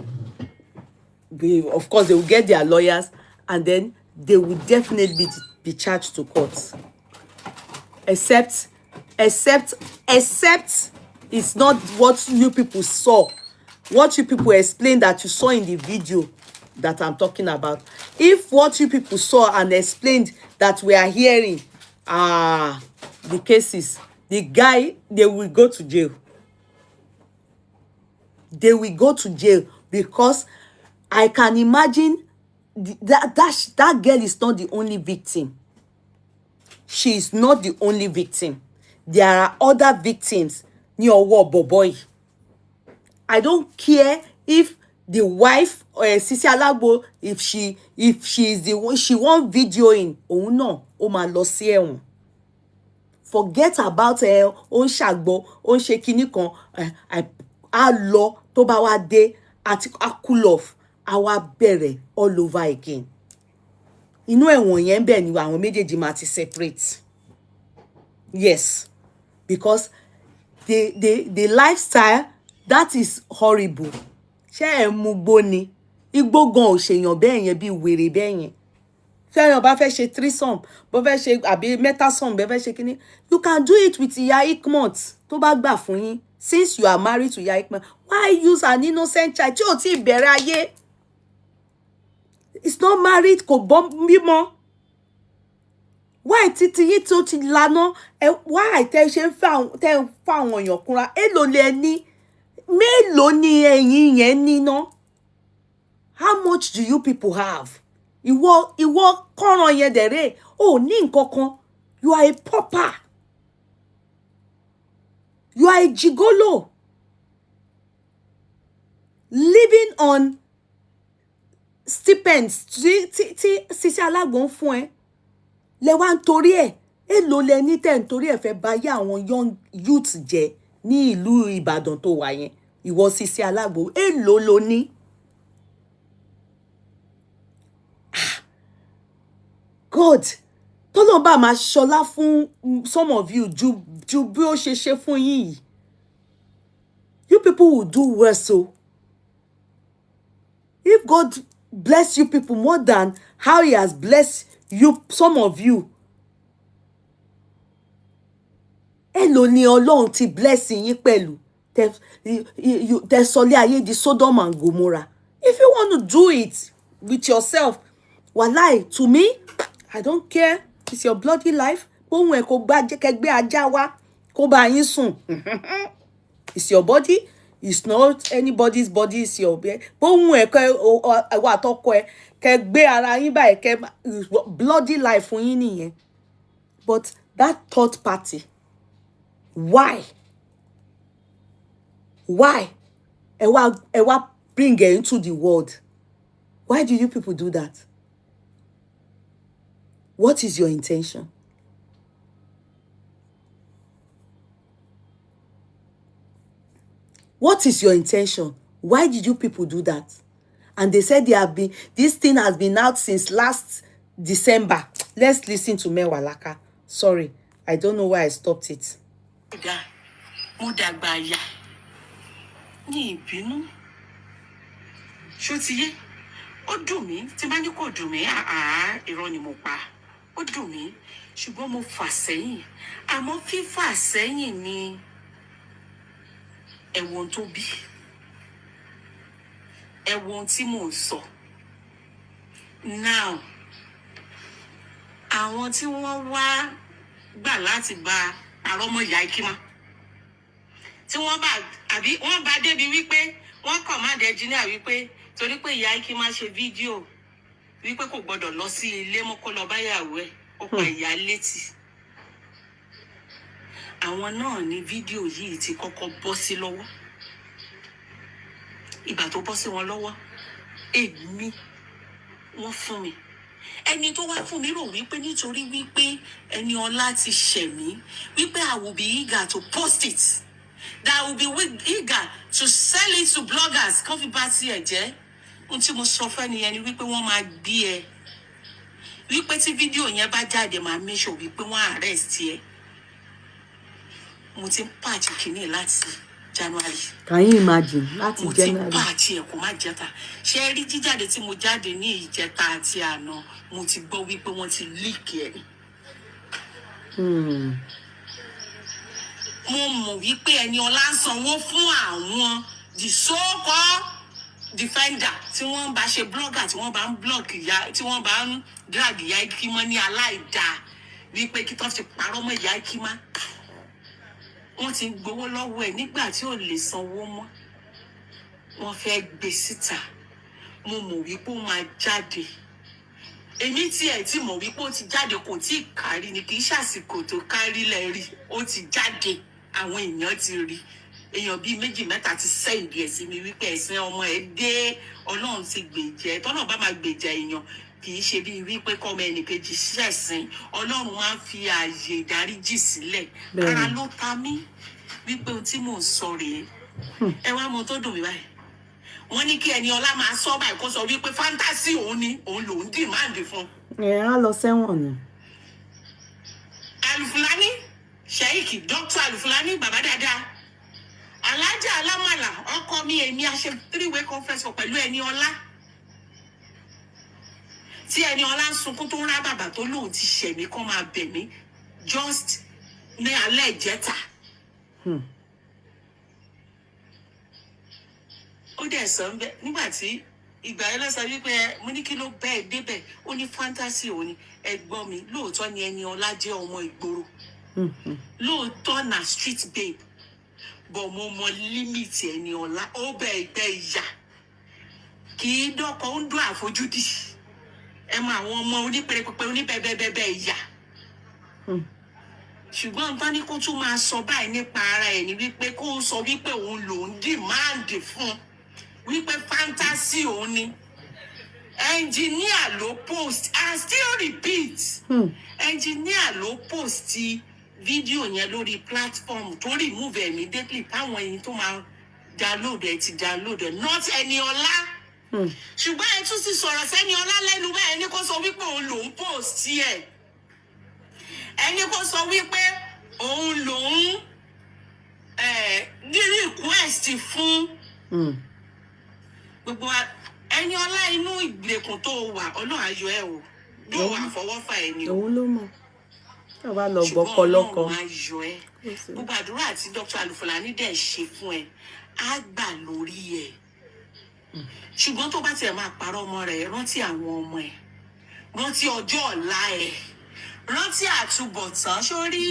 of course they will get their lawyers, and then they will definitely be charged to court. Except it's not what you people saw, what you people explained that you saw in the video that I'm talking about. If what you people saw and explained that we are hearing the cases, the guy, they will go to jail. They will go to jail, because I can imagine that girl is not the only victim. She is not the only victim. There are other victims near boy. I don't care if the wife or Sisi Alagbo, if she is the one, she want videoing. Oh no, ó máa lọ sí ẹ̀wọ̀n. Forget about ó ń ṣàgbo, ó ń ṣe kinní kan, á lọ tó bá wá dé àti cool off, á wá bẹ̀rẹ̀ all over again. Inú ẹ̀wọ̀n yẹn bẹ́ẹ̀ ni àwọn méjèèjì máa ti separate. Yes, because the lifestyle, that is horrible. Ṣé ẹ mú gbó ni? Igbó gan ò ṣèyàn bẹ́ẹ̀ yẹn bí wèrè bẹ́ẹ̀ yẹn. Ṣé èèyàn bá fẹ́ ṣe threesome, bó fẹ́ ṣe àbí metasome, bó fẹ́ ṣe kíní, you can do it with Iya Ikmot tó bá gbà fún yín. Since you are married to Iya Ikmot, why use an innocent child tí ò tí ì bẹ̀rẹ̀ ayé? It's not married, kò bímọ. Why títí yìí tó ti lànà? Why tẹ́ ṣe ń fa àwọn èèyàn kúnra? Èló lẹ ní? Mélòó ni ẹ̀yin yẹn ní ná? How much do you people have? Ìwọ kọ́ran yẹn dẹ̀rẹ́, ò ní nǹkan kan. You are a pauper. You are a gigolo. Living on stipends tí Sisi Alagbo ń fún ẹ. Lẹ wá ń torí ẹ̀. Èló lẹ ní tẹ́ ń torí ẹ̀ fẹ́ bá yá àwọn young youth jẹ ní ìlú Ìbàdàn tó wà yẹn. Ìwọ Sisi Alagbo, èló ló ní? God, tọ́lọ́ bá máa ṣọlá fún some of you ju bí ó ṣe fún yín yìí. You people will do well so. If God bless you people more than how he has blessed you, some of you, èló ni Ọlọ́run ti bless yín pẹ̀lú. Tẹ́ sọlé ayé di Sodom and Gomorrah. If you want to do it with yourself, wallahi, to me, I don't care. It's your bloody life. Ohun ẹ kò gbà jẹ́ kẹ́ gbé ajá wá kó bá yín sùn. It's your body. It's not anybody's body. It's your bed. Ohun ẹ kẹ́ wá tọ́kọ ẹ kẹ́ gbé ara yín báyìí kẹ́ bloody life fún yín nìyẹn. But that third party, why? Why? Ẹ wá bring her into the world. Why do you people do that? What is your intention? What is your intention? Why did you people do that? And they said this thing has been out since last December. Let's listen to Mewalaka. Sorry, I don't know why I stopped it. Ó dùn mí tí bá ní kò dùn mí irọ́ ni mo pa. Ó dùn mí ṣùgbọ́n mo fà sẹ́yìn. Àmọ́ fífà sẹ́yìn ni ẹ̀wọ̀n tó bí. Ẹ̀wọ̀n tí mò ń sọ. Now, àwọn tí wọ́n wá gbà láti gba àrọ́mọ ìyá Ikima. Tí wọ́n bá débi wípé wọ́n command engineer wípé torí pé ìyá Ikima ṣe fídíò wípé kò gbọdọ̀ lọ sí ilé mọ́ kó lọ báyàwó ẹ̀ ó pa ìyá létí. Àwọn náà ní fídíò yìí ti kọ́kọ́ bọ́ sí lọ́wọ́. Ìgbà tó bọ́ sí wọn lọ́wọ́, èmi wọ́n fún mi. ẹni tó wá fún mi rò wípé nítorí wípé Eniola ti ṣẹ̀ mí wípé I will be eager to post it, that I will be eager to sell it to bloggers kan fi bá tiẹ̀ jẹ́. Ohun tí mo sọ fẹ́ nìyẹn ni wípé wọ́n máa gbé ẹ, wípé tí fídíò yẹn bá jáde máa make sure wípé wọ́n arrest ẹ. Mo ti ń pààjì kìíní láti January. Can you imagine? Láti January. Mo ti pààjì ẹ̀ kó má jẹta. Ṣé ẹ rí jíjáde tí mo jáde ní ìjẹta àti àná, mo ti gbọ́ wípé wọ́n ti leak ẹ̀. Mo mọ̀ wípé Eniola ń sanwó fún àwọn the so-called defender tí wọ́n bá ṣe blogger, tí wọ́n bá ń blog ìyá, tí wọ́n bá ń drag ìyá Ikima ní aláìda wípé kí tó fi parọ́ mọ́ ìyá Ikima. Wọ́n ti gbowó lọ́wọ́ ẹ̀ nígbà tí ò lè sanwó mọ́. Wọ́n fẹ́ gbé síta. Mo mọ̀ wípé ó máa jáde. Èmi tí ẹ̀ tí mọ̀ wípé ó ti jáde kò tí ì kárí ni, kì í ṣàsìkò tó kárí lẹ́rí. Ó ti jáde. Àwọn èèyàn ti rí. Èèyàn bíi 2 mẹ́ta ti sẹ́ǹdì ẹ̀ sí mi wípé ẹ̀sìn ọmọ ẹ̀ dé. Ọlọ́run ti gbèjẹ́. Tọ́lọ́run bá máa gbèjà èèyàn, kì í ṣe bíi wípé kọ́mọ ẹnìkejì ṣẹ̀sìn. Ọlọ́run máa ń fi ààyè ìdáríjì sílẹ̀. Ara ló ta mí wípé ohun tí mò ń sọ rèé. Ẹ wá mọ tó dùn mí báyìí. Wọ́n ní kí Eniola máa sọ báyìí kó sọ wípé fantasy òun ni òun lòún demand fún. Á lọ sẹ́wọ̀n ni. Alufulani Sheikh Dr. Alufulani bàbá dáadáa. Alájà Alámàlà ọkọ mi èmi a ṣe 3-way conference pẹ̀lú Eniola. Tí Eniola ń sunkún tó ń rá bàbá tó lóun ti ṣẹ̀ mí kó máa bẹ̀ mí just ní alẹ́ ìjẹta. Ó dẹ̀ sọ ń bẹ nígbà tí ìgbà yẹn lọ sọ wípé mo ní kí ló bẹ́ẹ̀ débẹ̀, ó ní fantasy òun ni. Ẹ̀gbọ́n mi lóòótọ́ ni Eniola jẹ́ ọmọ ìgboro. Lóòótọ́ na street babe, but mo mọ limit Eniola. Ó bẹ ìgbẹ́ ìyà kì í dọ́kọ̀ ó ń dún àfojúdì. Ẹ mọ àwọn ọmọ onípẹrẹpẹpẹ oníbẹ̀bẹ̀bẹ̀ ìyà. Ṣùgbọ́n nǹkan ní kó tún máa sọ báyìí nípa ara ẹ̀ ní wípé kó sọ wípé òun lòún demand fún, wípé fantasy òun ni. Engineer ló post, I still repeat. Engineer ló post fídíò yẹn lórí platform tó remove ẹ̀ immediately táwọn ẹni tó máa download ẹ̀ ti download ẹ̀, not Eniola. Ṣùgbọ́n ẹ tún ti sọ̀rọ̀ sẹ́niọlá lẹ́nu bẹ́ẹ̀ ni kó sọ wípé òun lòún post ẹ̀. Ẹni kó sọ wípé òun lòún ní request fún gbogbo Eniola inú ìgbèkùn tó wà Ọlọ́run ayọ̀ ẹ̀ o ló wà fọwọ́fà ẹ̀ ni o. Òun ló mọ̀. Tí a bá lọ gbọ́kọ lọ́kọ. Ṣùgbọ́n Ọlọ́run ayọ̀ ẹ̀. Gbogbo àdúrà tí Dr. Alufulani dẹ̀ ṣe fún ẹ á gbà lórí ẹ̀. Ṣùgbọ́n tó bá tiẹ̀ máa parọ́ ọmọ rẹ̀, rántí àwọn ọmọ ẹ̀, rántí ọjọ́ ọ̀la ẹ̀, rántí àtúbọ̀tán. Sórí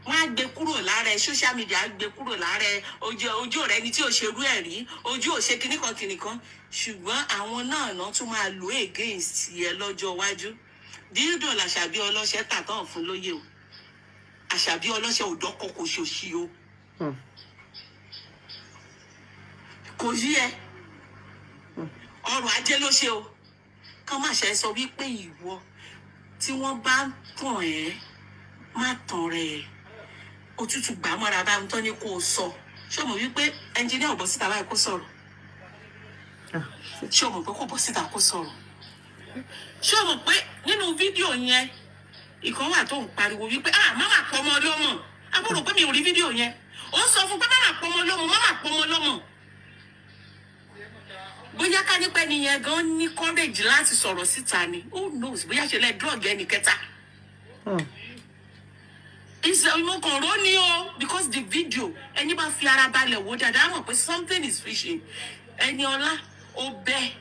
wọ́n á gbé kúrò lára ẹ̀, social media á gbé kúrò lára ẹ̀, ojú rẹ̀ ni tí ò ṣerú ẹ̀ rí, ojú ò ṣe kìnnìkan. Ṣùgbọ́n àwọn náà tún máa lò against ẹ lọ́jọ́ iwájú. Dídò làṣàbí ọlọ́ṣẹ́ tàtàn fún lóye o. Àṣàbí ọlọ́ṣẹ́ ò dọ́kọ̀ kò ṣòṣì o. Kò yí ẹ. Ọrọ̀ ajé ló ṣe o. Kán má ṣe sọ wípé ìwọ tí wọ́n bá ń tàn ẹ́ má tàn rẹ̀. Òtútù gbà mọ́ra bá ń tọ́ ní kó o sọ. Ṣé o mọ̀ wípé ẹnjìníà ò bọ́ síta báyìí kó sọ̀rọ̀? Ṣé o mọ̀ pé kò bọ́ síta kó sọ̀rọ̀? Ṣé o mọ̀ pé nínú fídíò yẹn ìkan wà tó ń pariwo wípé máma pọ̀ ọmọ lọ́mọ? Abúrò pé mi ò rí fídíò yẹn. Ó sọ fún pé máma pọ̀ ọmọ lọ́mọ, máma pọ̀ ọmọ lọ́mọ. Bóyá ká nípa ẹni yẹn gan ní courage láti sọ̀rọ̀ síta ni. Who knows? Bóyá ṣe lẹ́ drug ẹni kẹta. Mo kàn rò ní o because the video ẹni bá fi ara balẹ̀ wò dáadáa mọ̀ pé something is fishy. Eniola ó bẹ́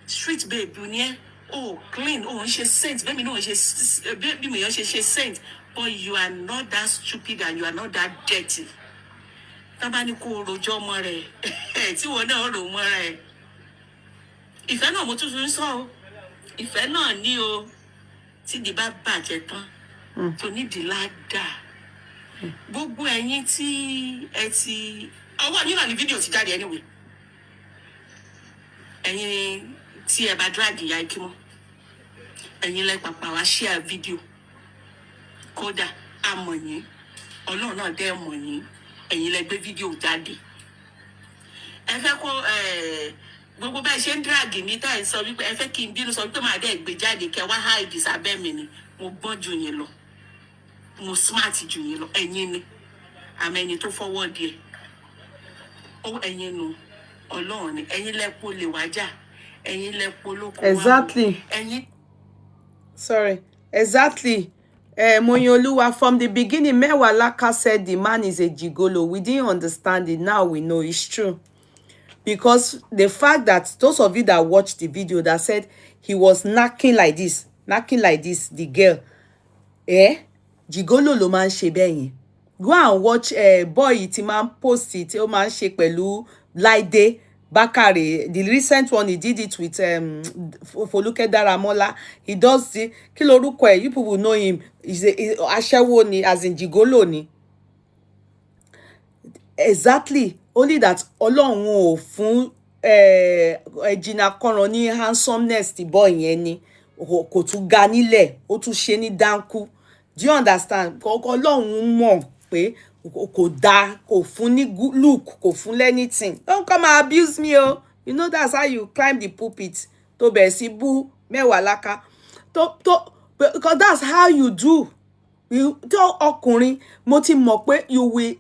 street babe ni ẹ́. Clean, ń ṣe saint. Bẹ́ẹ̀ mi náà ṣe bí mi yàn ṣe saint. But you are not that stupid and you are not that dirty. Tábà ní kó rojọ́ ọmọ rẹ̀ tí wọ́n náà rò mọ́ rẹ̀. Ìfẹ́ náà mo tún fi ń sọ o. Ìfẹ́ náà ní o. Tí di bá bàjẹ́ tán. Tó nídìí ládà. Gbogbo ẹ̀yin tí ẹ ti ọwọ́ yín náà ní fídíò ti jáde anyway. Ẹ̀yin tí ẹ bá drag ìyá Ikimọ́. ẹ̀yin lẹ pàpà wá share video kódà a mọ̀ yín Ọlọ́run náà dẹ́ mọ̀ yín ẹ̀yin lẹ gbé fídíò jáde ẹ fẹ́ kó gbogbo bẹ́ẹ̀ ṣe ń drag mi tá ẹ̀ sọ wípé ẹ fẹ́ kí n bínú sọ wípé màá dẹ́ gbé jáde kẹ wá hide sábẹ́ mi ni mo gbọ́n jù yín lọ mo smart jù yín lọ ẹ̀yin ni àmọ́ ẹni tó fọwọ́ díẹ̀ ó ẹ̀yin nu Ọlọ́run ni ẹ̀yin lẹ́pọ̀ lè wájà ẹ̀yin lẹ́pọ̀ lóko wá Exactly. ẹ̀yin. Sorry. Exactly. Moyoluwa, from the beginning, Mewalaka said the man is a gigolo. We didn't understand it. Now we know it's true. Because the fact that those of you that watched the video that said he was knocking like this, the girl, gigolo lo man ṣe bẹ́ẹ̀ yẹn. Go and watch boy tí man post it, ó man ṣe pẹ̀lú Láìdé Bakare. The recent one, he did it with Foluke Daramola. He does the kí lorúkọ ẹ̀, you people know him. He's aṣẹ́wó ni, as in gigolo ni. Exactly. Only that Ọlọ́run ò fún Ejina Koran ní handsomeness ti boy yẹn ni. Kò tún ga nílẹ̀, ó tún ṣe ní dánkù. Do you understand? Ọlọ́run mọ̀ pé kò dá, kò fún ní look, kò fún anything. Don't come and abuse me, oh. You know that's how you climb the pulpit. To bẹ̀ sí bú Mewalaka. Because that's how you do. You tell ọkùnrin, mo ti mọ̀ pé you will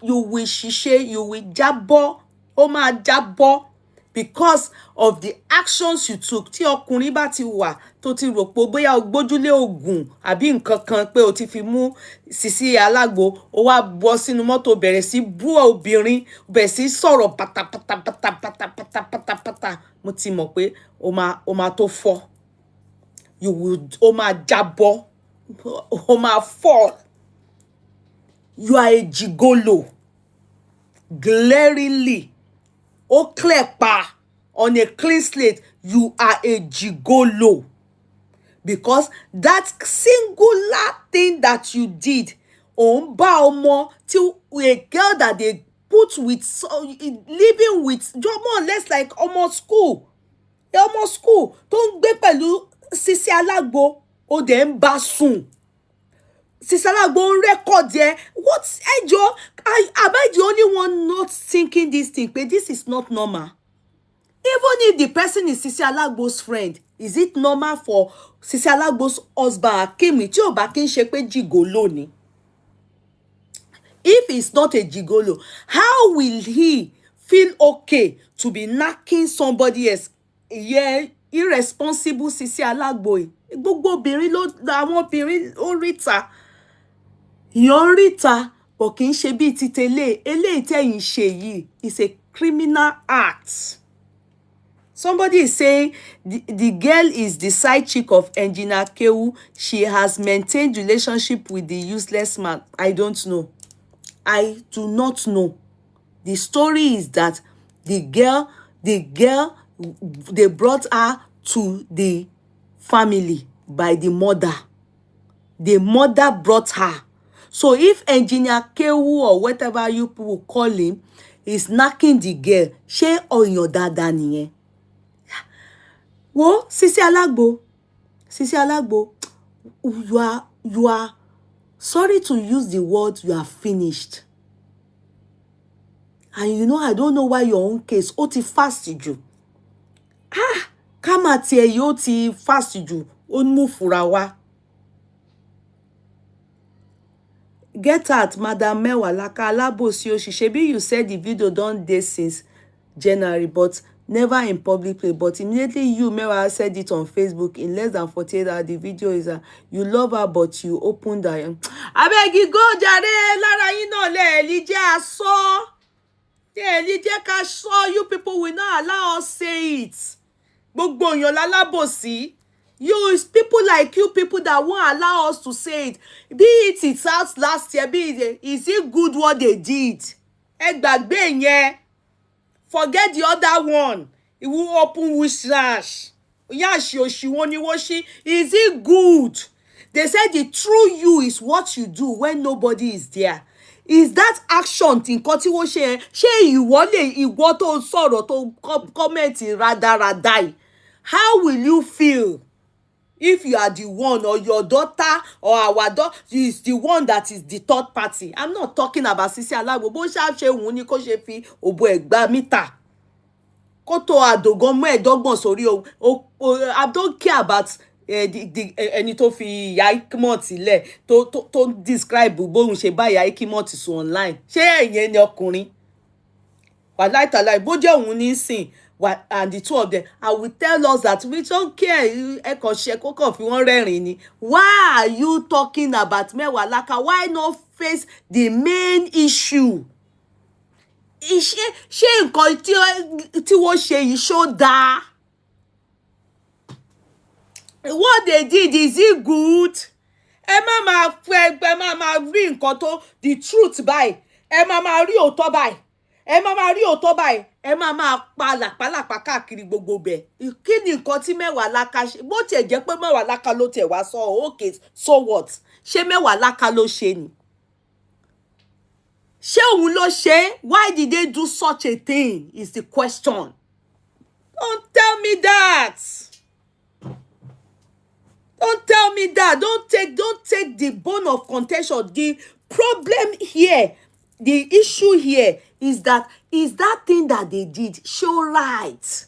ṣiṣẹ́, you will jábọ́, ó máa jábọ́ because of the actions you took. Tí ọkùnrin bá ti wà tó ti rò pé bóyá o gbójúlé Ògùn àbí nǹkan kan pé o ti fi mú Sisi Alagbo, ó wá bọ́ sínú mọ́tò bẹ̀rẹ̀ sí bú obìnrin, bẹ̀rẹ̀ sí sọ̀rọ̀ pátápátá. Mo ti mọ̀ pé ó máa tó fọ́. Ó máa jábọ́. Ó máa fall. You are a gigolo. Glaringly. Ó clear pa. On a clean slate, you are a gigolo. Because that singular thing that you did, on bá ọmọ tí a girl that they put with, living with, more or less like almost school. Almost school. Tó ń gbé pẹ̀lú Sisi Alagbo, ó dẹ̀ ń bá sùn. Sisi Alagbo ń record there. What? Ejo? Am I the only one not thinking this thing? But this is not normal. Even if the person is Sisi Alagbo's friend, is it normal for Sisi Alagbo's husband Akemi tí ó bá kí ń ṣe pé gigolo ni? If he's not a gigolo, how will he feel okay to be knocking somebody else? Yeah, irresponsible Sisi Alagbo. Gbogbo obìnrin ló, àwọn obìnrin ó ríta. Yan ríta, but kì í ṣe bí ti tẹ́lẹ̀. Eléyìí tẹ́yin ṣe yìí is a criminal act. Somebody is saying the girl is the side chick of Engineer Kewu. She has maintained relationship with the useless man. I don't know. I do not know. The story is that the girl, they brought her to the family by the mother. The mother brought her. So if Engineer Kewu or whatever you people call him is knocking the girl, ṣé ọyàn dáadáa nìyẹn? Wo, Sisi Alagbo, you are sorry to use the word, you are finished. And you know, I don't know why your own case, ó ti fast jù. Kama tiẹ̀ yóò ti fast jù, ó mú fura wá. Get out, Madam Mewalaka Alabosi Oshisebi. You said the video don't dey since January, but never in public play. But immediately you, Mewa, said it on Facebook in less than 48 hours. The video is you love her, but you opened her. I beg you go, jare. Lara, you know, Elijah saw. Yeah, Elijah can saw. You people will not allow us say it. Gbogbo yon lalabosi. You people like you, people that won't allow us to say it. Be it out last year, is it good what they did? Gbàgbé yẹn. Forget the other one. It will open wish rash. Is it good? They said the true you is what you do when nobody is there. Is that action tí nǹkan tí wọ́n ṣe? Ṣé ìwọ tó sọ̀rọ̀ tó comment rádaràda yìí? How will you feel? if you are the one, or your daughter or our daughter is the one that is the third party. I'm not talking about Sisi Alagbo. Bó ṣá ṣe wùn ní kó ṣe fi òbò ẹ̀gbá mítà kó tó àdògán mọ́ ẹ̀dọ́gbọ̀n sórí I don't care about ẹni tó fi ìyá Ikimot sílẹ̀ tó describe bóun ṣe bá ìyá Ikimot sùn online. Ṣé ẹ̀yin ni ọkùnrin? Wàláì tàláì bó jẹ́ òun ní sìn and the two of them, I will tell us that we don't care. Ẹ kàn ṣe kó kàn fi wọ́n rẹ́rìn ni. Why are you talking about Mewalaka? Why not face the main issue? Ṣé nǹkan tí wọ́n ṣe yìí ṣó dáa? What they did, is it good? Ẹ má máa fẹ́ ẹ má máa rí nǹkan tó the truth báyìí. Ẹ má máa rí òótọ́ báyìí. Ẹ má máa rí òótọ́ báyìí. Ẹ má máa pa làpálàpá káàkiri gbogbo bẹ̀. Kí ni nǹkan tí Mewalaka ṣe? Bó tiẹ̀ jẹ́ pé Mewalaka ló tiẹ̀ wá sọ, okay, so what? Ṣé Mewalaka ló ṣe ni? Ṣé òun ló ṣe? Why did they do such a thing is the question. Don't tell me that. Don't tell me that. Don't take the bone of contention. The problem here, the issue here is that thing that they did show right?